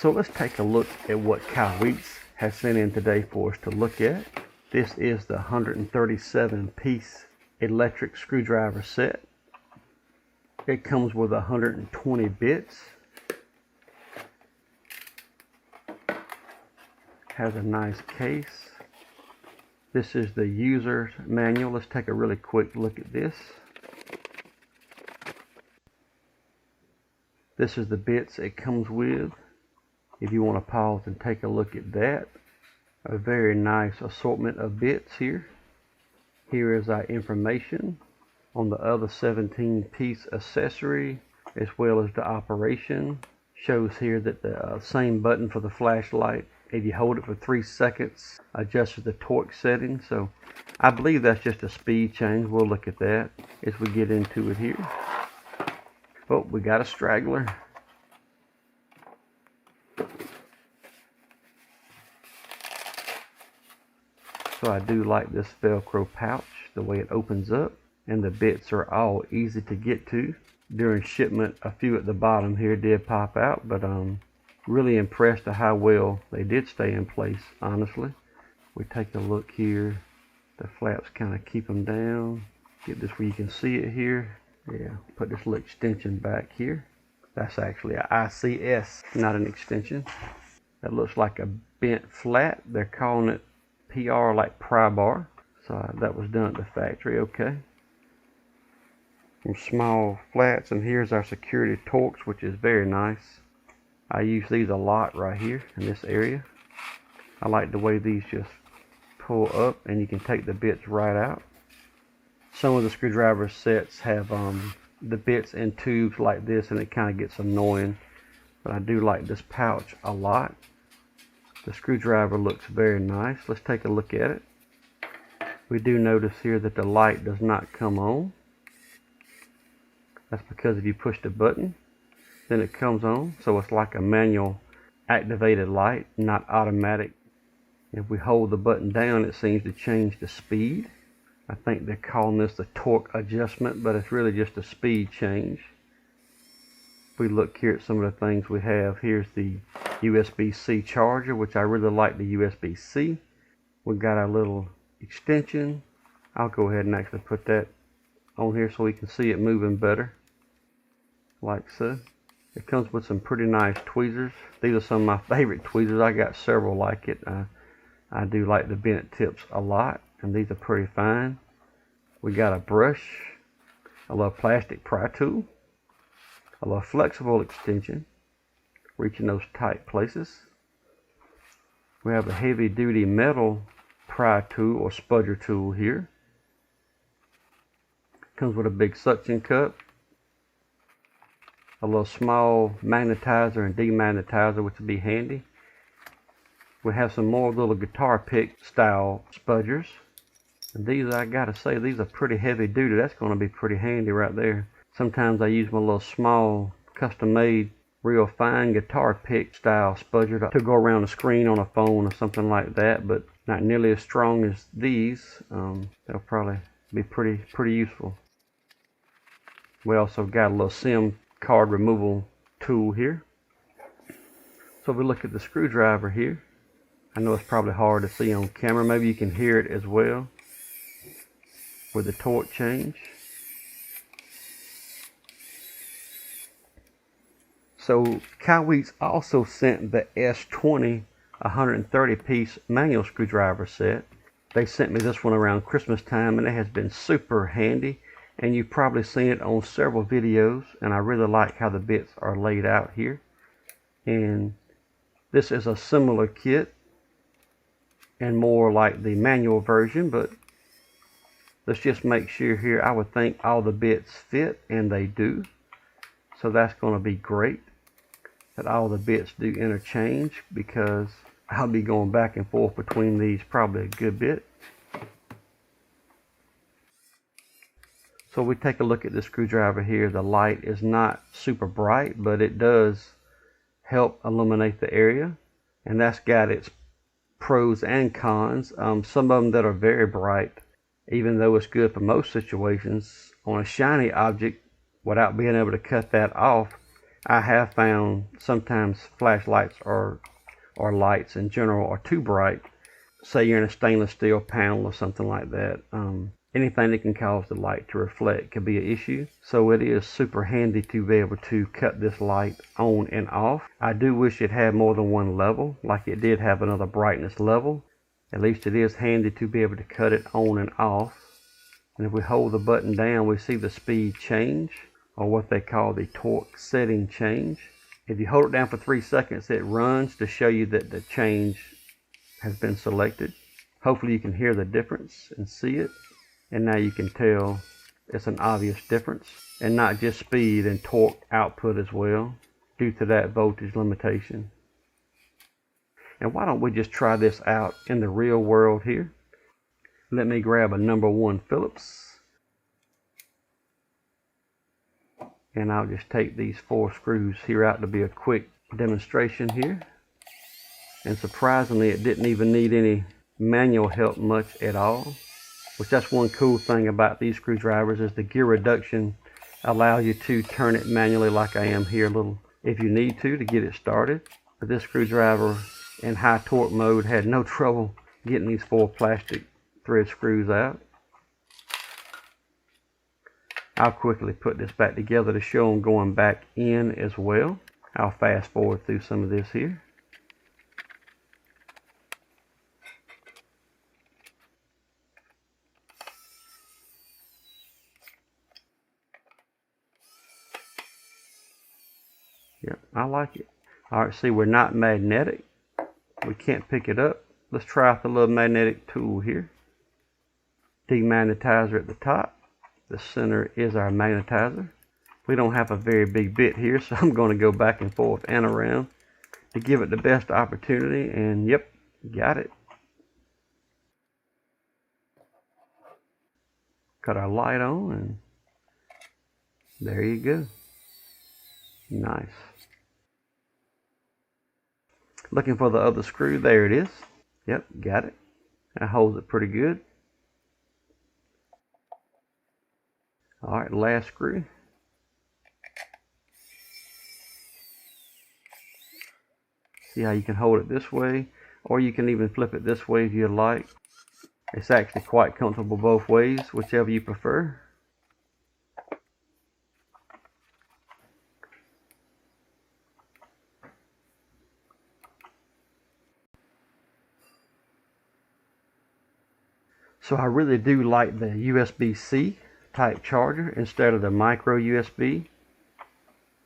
So let's take a look at what Kaiweets has sent in today for us to look at. This is the 137 piece electric screwdriver set. It comes with 120 bits. Has a nice case. This is the user's manual. Let's take a really quick look at this. This is the bits it comes with. If you want to pause and take a look at that. A very nice assortment of bits here. Here is our information on the other 17 piece accessory as well as the operation. Shows here that the same button for the flashlight, if you hold it for 3 seconds, adjusts the torque setting. So I believe that's just a speed change. We'll look at that as we get into it here. Oh, we got a straggler. So I do like this Velcro pouch, the way it opens up, and the bits are all easy to get to. During shipment, a few at the bottom here did pop out, but really impressed at how well they did stay in place, honestly. We take a look here. The flaps kind of keep them down. Get this where you can see it here. Yeah, put this little extension back here. That's actually an ICS, not an extension. That looks like a bent flat. They're calling it PR, like pry bar. So that was done at the factory, okay. Some small flats, and here's our security Torx, which is very nice. I use these a lot right here in this area. I like the way these just pull up and you can take the bits right out. Some of the screwdriver sets have the bits in tubes like this, and it kind of gets annoying, but I do like this pouch a lot. The screwdriver looks very nice. Let's take a look at it. We do notice here that the light does not come on. That's because if you push the button, then it comes on. So it's like a manual activated light, not automatic. If we hold the button down, it seems to change the speed. I think they're calling this the torque adjustment, but it's really just a speed change. If we look here at some of the things we have, here's the USB-C charger, which I really like the USB-C. We've got our little extension. I'll go ahead and actually put that on here so we can see it moving better, like so. It comes with some pretty nice tweezers. These are some of my favorite tweezers. I got several like it. I do like the bent tips a lot, and these are pretty fine. We got a brush, a little plastic pry tool, a little flexible extension, reaching those tight places. We have a heavy duty metal pry tool or spudger tool here. Comes with a big suction cup, a little small magnetizer and demagnetizer, which would be handy. We have some more little guitar pick style spudgers. And these, I gotta say, these are pretty heavy duty. That's gonna be pretty handy right there. Sometimes I use my little small custom made real fine guitar pick style spudger to go around the screen on a phone or something like that, but not nearly as strong as these. They'll probably be pretty useful. We also got a little SIM card removal tool here. So if we look at the screwdriver here, I know it's probably hard to see on camera. Maybe you can hear it as well with the torque change. So Kaiweets also sent the ES20 130 piece manual screwdriver set. They sent me this one around Christmas time, and it has been super handy, and you've probably seen it on several videos, and I really like how the bits are laid out here. And this is a similar kit and more like the manual version, but let's just make sure here. I would think all the bits fit, and they do. So that's going to be great that all the bits do interchange, because I'll be going back and forth between these probably a good bit. So we take a look at the screwdriver here. The light is not super bright, but it does help illuminate the area, and that's got its pros and cons. Some of them that are very bright, even though it's good for most situations, on a shiny object, without being able to cut that off, I have found sometimes flashlights or lights in general are too bright. Say you're in a stainless steel panel or something like that. Anything that can cause the light to reflect could be an issue. So it is super handy to be able to cut this light on and off. I do wish it had more than one level, like it did have another brightness level. At least it is handy to be able to cut it on and off. And if we hold the button down, we see the speed change, or what they call the torque setting change. If you hold it down for 3 seconds, it runs to show you that the change has been selected. Hopefully you can hear the difference and see it. And now you can tell it's an obvious difference, and not just speed and torque output as well, due to that voltage limitation. And why don't we just try this out in the real world here? Let me grab a number 1 Phillips, and I'll just take these 4 screws here out to be a quick demonstration here. And surprisingly, it didn't even need any manual help much at all. Which that's one cool thing about these screwdrivers, is the gear reduction allows you to turn it manually, like I am here a little, if you need to get it started. But this screwdriver in high torque mode had no trouble getting these 4 plastic thread screws out. I'll quickly put this back together to show them going back in as well. I'll fast forward through some of this here. Yep, I like it. Alright, see, we're not magnetic. We can't pick it up. Let's try out the little magnetic tool here. Demagnetizer at the top. The center is our magnetizer. We don't have a very big bit here, so I'm going to go back and forth and around to give it the best opportunity. And yep, got it. Cut our light on, and there you go. Nice. Looking for the other screw. There it is. Yep, got it. That holds it pretty good. Alright, last screw. See how you can hold it this way, or you can even flip it this way if you like. It's actually quite comfortable both ways, whichever you prefer. So I really do like the USB-C type charger instead of the micro USB.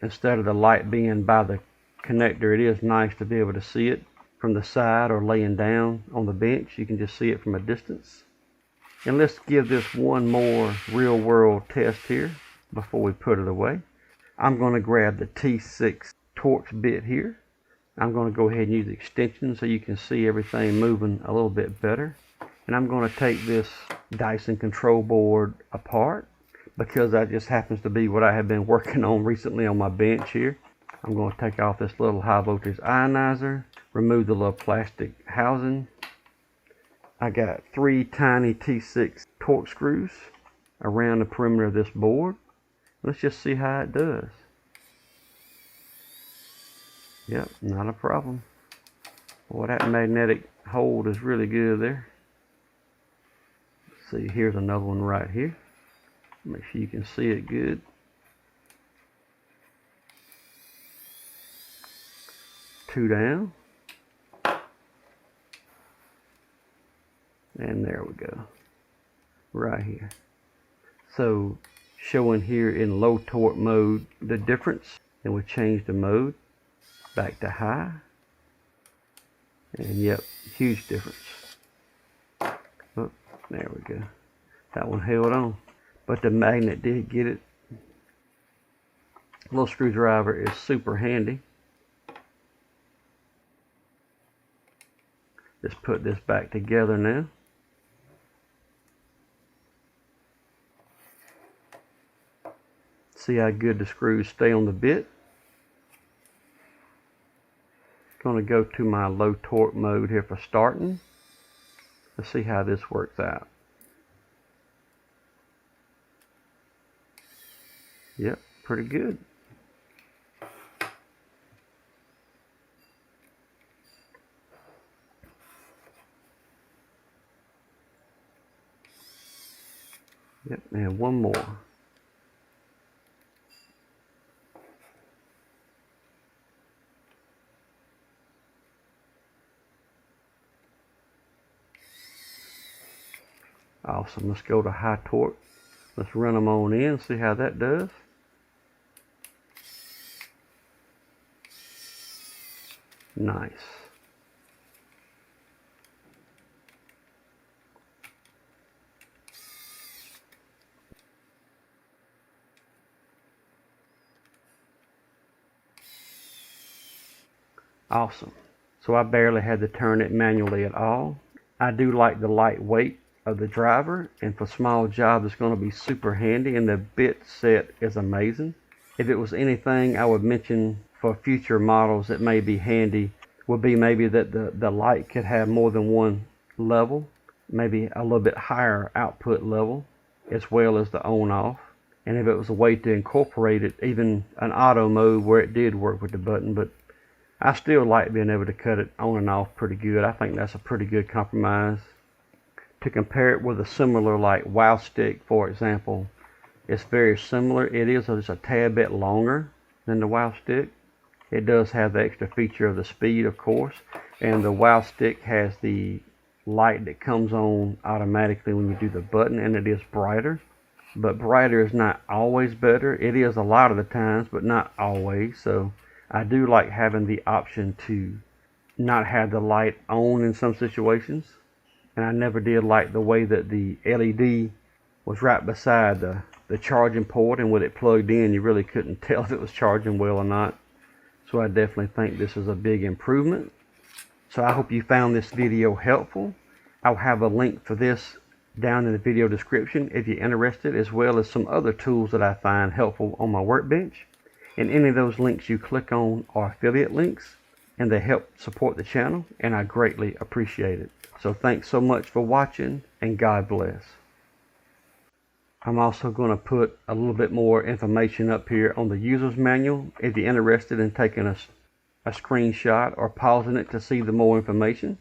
Instead of the light being by the connector, it is nice to be able to see it from the side or laying down on the bench. You can just see it from a distance. And let's give this one more real world test here before we put it away. I'm going to grab the T6 Torx bit here. I'm going to go ahead and use the extension so you can see everything moving a little bit better. And I'm going to take this Dyson control board apart, because that just happens to be what I have been working on recently on my bench here. I'm going to take off this little high voltage ionizer, remove the little plastic housing. I got 3 tiny T6 Torx screws around the perimeter of this board. Let's just see how it does. Yep, not a problem. Boy, that magnetic hold is really good there. See, here's another one right here. Make sure you can see it good. Two down. And there we go. Right here. So, showing here in low torque mode the difference. And we change the mode back to high. And yep, huge difference. Oh, there we go. That one held on. But the magnet did get it. Little screwdriver is super handy. Let's put this back together now. See how good the screws stay on the bit. Going to go to my low torque mode here for starting. Let's see how this works out. Yep, pretty good. Yep, and one more. Awesome. Let's go to high torque. Let's run them on in, see how that does. Nice. Awesome. So I barely had to turn it manually at all. I do like the lightweight of the driver, and for small jobs it's going to be super handy, and the bit set is amazing. If it was anything I would mention for future models that may be handy would be maybe that the light could have more than one level, maybe a little bit higher output level, as well as the on off. And if it was a way to incorporate it, even an auto mode where it did work with the button, but I still like being able to cut it on and off pretty good. I think that's a pretty good compromise. To compare it with a similar like wow stick, for example, it's very similar. It is just a tad bit longer than the wow stick. It does have the extra feature of the speed, of course, and the wow stick has the light that comes on automatically when you do the button, and it is brighter. But brighter is not always better. It is a lot of the times, but not always. So I do like having the option to not have the light on in some situations. And I never did like the way that the LED was right beside the charging port, and with it plugged in you really couldn't tell if it was charging well or not. So I definitely think this is a big improvement. So I hope you found this video helpful. I'll have a link for this down in the video description if you're interested, as well as some other tools that I find helpful on my workbench. And any of those links you click on are affiliate links, and they help support the channel, and I greatly appreciate it. So thanks so much for watching, and God bless. I'm also going to put a little bit more information up here on the user's manual if you're interested in taking a screenshot or pausing it to see the more information.